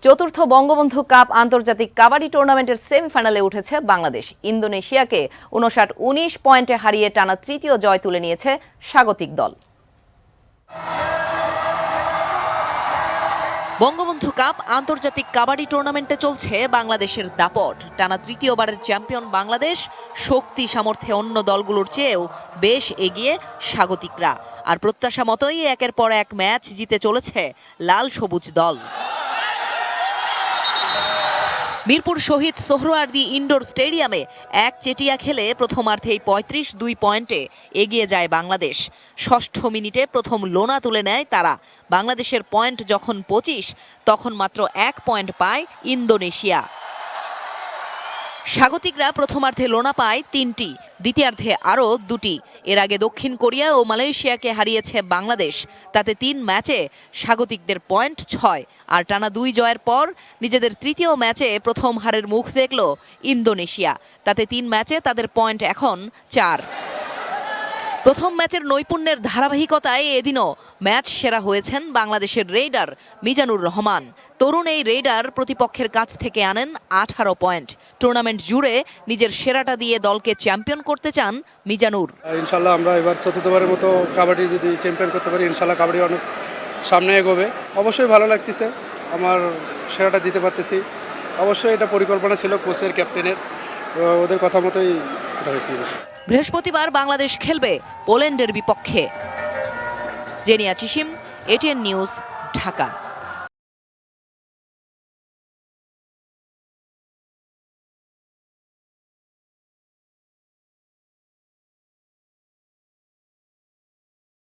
চতুর্থ বঙ্গবন্ধু কাপ আন্তর্জাতিক কাবাডি টুর্নামেন্টের সেমিফাইনালে উঠেছে বাংলাদেশ। ইন্দোনেশিয়াকে 59-19 পয়েন্টে হারিয়ে টানা তৃতীয় জয় তুলে নিয়েছে স্বাগতিক দল। বঙ্গবন্ধু কাপ আন্তর্জাতিক কাবাডি টুর্নামেন্টে চলছে বাংলাদেশের দাপট। টানা তৃতীয়বারের চ্যাম্পিয়ন বাংলাদেশ শক্তি সামর্থ্যে অন্য দলগুলোর চেয়েও বেশ এগিয়ে স্বাগতিকরা। আর প্রত্যাশা মতোই একের পর এক ম্যাচ জিতে চলেছে লাল সবুজ দল। মিরপুর শহীদ সোহরাওয়ার্দী ইনডোর স্টেডিয়ামে একচেটিয়া খেলে প্রথমার্ধেই 35-2 পয়েন্টে এগিয়ে যায় বাংলাদেশ। ষষ্ঠ মিনিটে প্রথম লোনা তুলে নেয় তারা। বাংলাদেশের পয়েন্ট যখন 25, তখন মাত্র 1 পয়েন্ট পায় ইন্দোনেশিয়া। স্বাগতিকরা প্রথমার্ধে লোনা পায় 3টি, দ্বিতীয়ার্ধে আরও 2টি। এর আগে দক্ষিণ কোরিয়া ও মালয়েশিয়াকে হারিয়েছে বাংলাদেশ। তাতে 3 ম্যাচে স্বাগতিকদের পয়েন্ট 6। আর টানা 2 জয়ের পর নিজেদের তৃতীয় ম্যাচে প্রথম হারের মুখ দেখল ইন্দোনেশিয়া। তাতে 3 ম্যাচে তাদের পয়েন্ট এখন 4। প্রথম ম্যাচের নৈপুণ্যের ধারাবাহিকতায় এদিনও ম্যাচ সেরা হয়েছেন বাংলাদেশের রেইডার মিজানুর রহমান। তরুণ এই রেইডার প্রতিপক্ষের কাছ থেকে আনেন 18 পয়েন্ট। টুর্নামেন্ট জুড়ে নিজের সেরাটা দিয়ে দলকে চ্যাম্পিয়ন করতে চান মিজানুর। ইনশাল্লাহ আমরা এবার চতুর্থবারের মতো কাবাডি যদি চ্যাম্পিয়ন করতে পারি, ইনশাল্লাহ কাবাডি অনেক সামনে এগোবে। অবশ্যই ভালো লাগতেছে, আমার সেরাটা দিতে পারতেছি। অবশ্যই এটা পরিকল্পনা ছিল কোচের, ক্যাপ্টেনের, ওদের কথা মতোই এটা হয়েছে। বৃহস্পতিবার বাংলাদেশ খেলবে পোল্যান্ডের বিপক্ষে। জেনিয়া চিসিম, এটিএন নিউজ, ঢাকা।